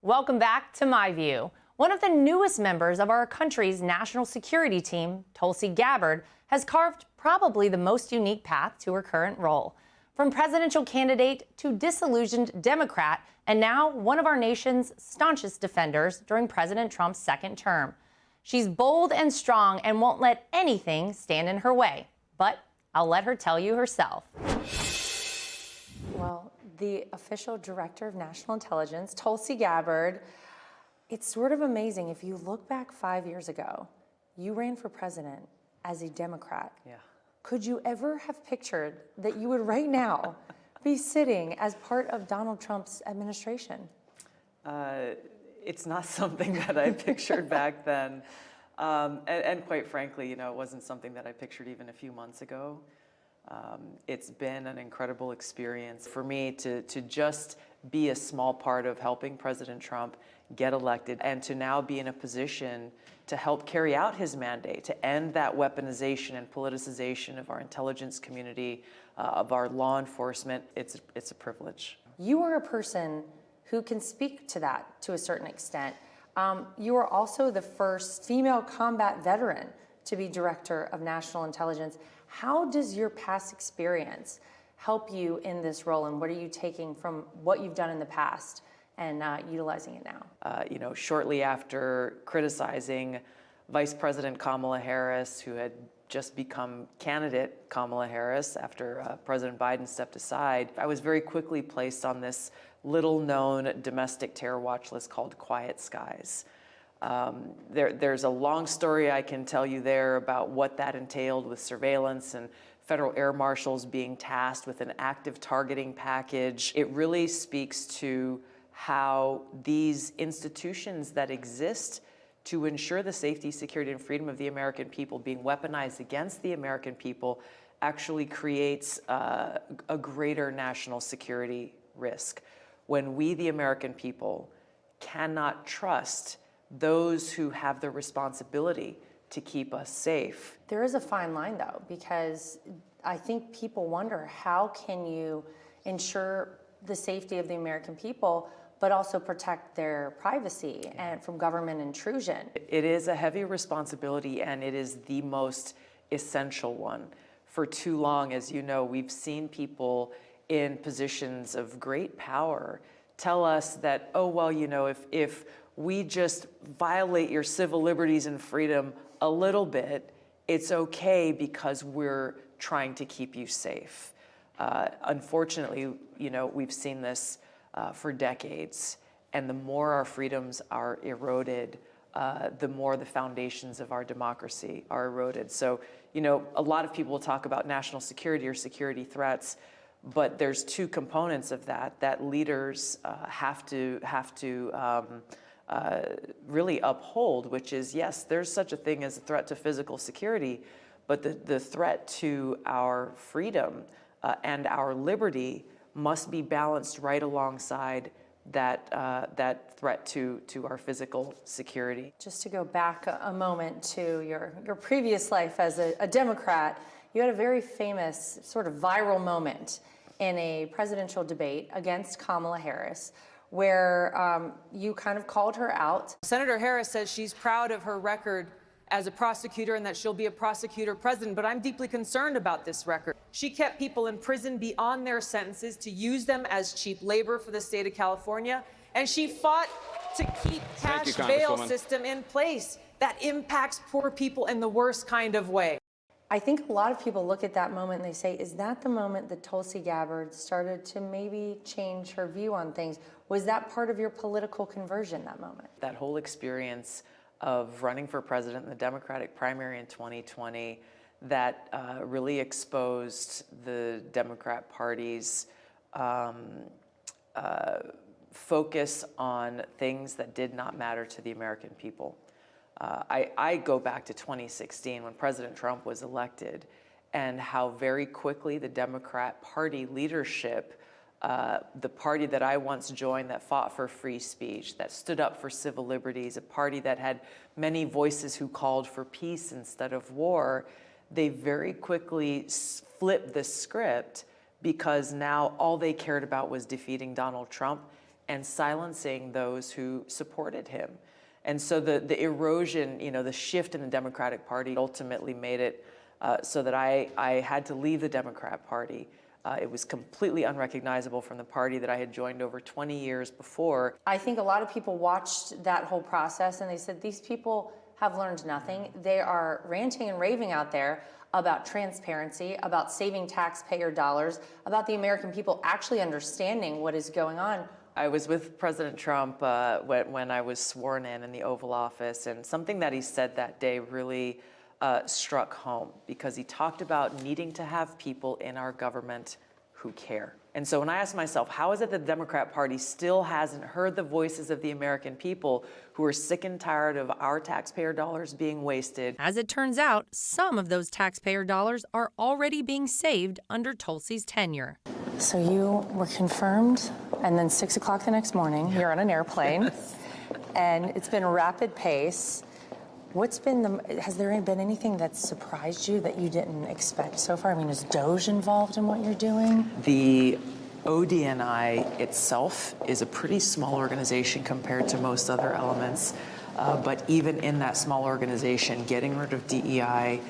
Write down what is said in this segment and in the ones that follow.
Welcome back to My View. One of the newest members of our country's national security team, Tulsi Gabbard, has carved probably the most unique path to her current role. From presidential candidate to disillusioned Democrat, and now one of our nation's staunchest defenders during President Trump's second term. She's bold and strong and won't let anything stand in her way. But I'll let her tell you herself. Well, the official director of national intelligence, Tulsi Gabbard, it's sort of amazing. If you look back 5 years ago, you ran for president as a Democrat. Yeah. Could you ever have pictured that you would right now be sitting as part of Donald Trump's administration? It's not something that I pictured back then. And quite frankly, it wasn't something that I pictured even a few months ago. It's been an incredible experience for me to just be a small part of helping President Trump get elected and to now be in a position to help carry out his mandate, to end that weaponization and politicization of our intelligence community, of our law enforcement. It's a privilege. You are a person who can speak to that to a certain extent. You are also the first female combat veteran to be director of national intelligence. How does your past experience help you in this role, and what are you taking from what you've done in the past and utilizing it now? Shortly after criticizing Vice President Kamala Harris, who had just become candidate Kamala Harris after President Biden stepped aside, I was very quickly placed on this little-known domestic terror watch list called Quiet Skies. There's a long story I can tell you there about what that entailed with surveillance and federal air marshals being tasked with an active targeting package. It really speaks to how these institutions that exist to ensure the safety, security, and freedom of the American people being weaponized against the American people actually creates a greater national security risk. When we, the American people, cannot trust those who have the responsibility to keep us safe. There is a fine line, though, because I think people wonder, how can you ensure the safety of the American people, but also protect their privacy and from government intrusion? It is a heavy responsibility, and it is the most essential one. For too long, as you know, we've seen people in positions of great power tell us that, oh, well, if we just violate your civil liberties and freedom a little bit, it's okay because we're trying to keep you safe. Unfortunately, we've seen this for decades, and the more our freedoms are eroded, the more the foundations of our democracy are eroded. So, a lot of people talk about national security or security threats, but there's two components of that leaders have to really uphold, which is, yes, there's such a thing as a threat to physical security, but the threat to our freedom and our liberty must be balanced right alongside that threat to our physical security. Just to go back a moment to your previous life as a Democrat, you had a very famous sort of viral moment in a presidential debate against Kamala Harris, where you kind of called her out. Senator Harris says she's proud of her record as a prosecutor and that she'll be a prosecutor president, but I'm deeply concerned about this record. She kept people in prison beyond their sentences to use them as cheap labor for the state of California, and she fought to keep cash bail system in place that impacts poor people in the worst kind of way. I think a lot of people look at that moment and they say, is that the moment that Tulsi Gabbard started to maybe change her view on things? Was that part of your political conversion, that moment? That whole experience of running for president in the Democratic primary in 2020 that really exposed the Democrat Party's focus on things that did not matter to the American people. I go back to 2016 when President Trump was elected, and how very quickly the Democrat Party leadership, the party that I once joined that fought for free speech, that stood up for civil liberties, a party that had many voices who called for peace instead of war, they very quickly flipped the script because now all they cared about was defeating Donald Trump and silencing those who supported him. And so the erosion, the shift in the Democratic Party ultimately made it so that I had to leave the Democrat Party. It was completely unrecognizable from the party that I had joined over 20 years before. I think a lot of people watched that whole process and they said, these people have learned nothing. They are ranting and raving out there about transparency, about saving taxpayer dollars, about the American people actually understanding what is going on. I was with President Trump when I was sworn in the Oval Office, and something that he said that day really struck home, because he talked about needing to have people in our government who care. And so when I asked myself, how is it that the Democrat Party still hasn't heard the voices of the American people who are sick and tired of our taxpayer dollars being wasted? As it turns out, some of those taxpayer dollars are already being saved under Tulsi's tenure. So you were confirmed, and then 6 o'clock the next morning, you're on an airplane, and it's been a rapid pace. Has there been anything that surprised you that you didn't expect so far? I mean, is DOJ involved in what you're doing? The ODNI itself is a pretty small organization compared to most other elements. But even in that small organization, getting rid of DEI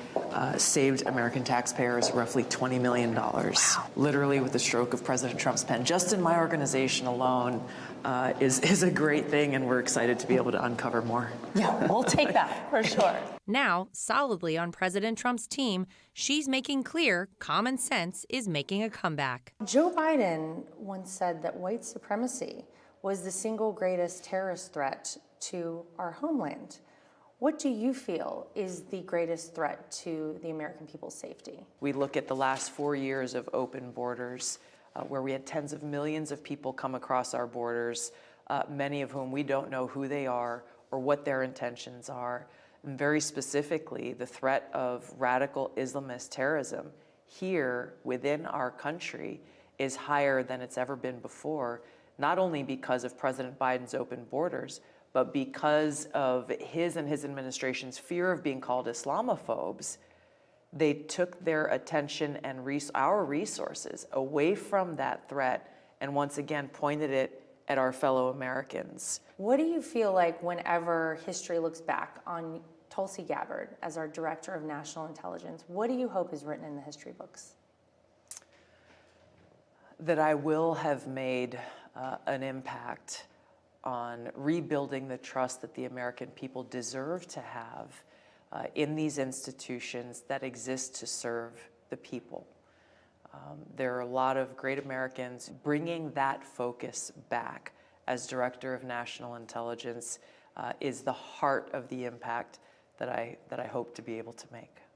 saved American taxpayers roughly $20 million. Wow. Literally with the stroke of President Trump's pen. Just in my organization alone is a great thing, and we're excited to be able to uncover more. Yeah, we'll take that for sure. Now, solidly on President Trump's team, she's making clear common sense is making a comeback. Joe Biden once said that white supremacy was the single greatest terrorist threat to our homeland. What do you feel is the greatest threat to the American people's safety? We look at the last 4 years of open borders, where we had tens of millions of people come across our borders, many of whom we don't know who they are or what their intentions are. And very specifically, the threat of radical Islamist terrorism here within our country is higher than it's ever been before, not only because of President Biden's open borders, but because of his and his administration's fear of being called Islamophobes. They took their attention and our resources away from that threat and once again pointed it at our fellow Americans. What do you feel like whenever history looks back on Tulsi Gabbard as our Director of National Intelligence? What do you hope is written in the history books? That I will have made an impact on rebuilding the trust that the American people deserve to have in these institutions that exist to serve the people. There are a lot of great Americans. Bringing that focus back as Director of National Intelligence is the heart of the impact that I hope to be able to make.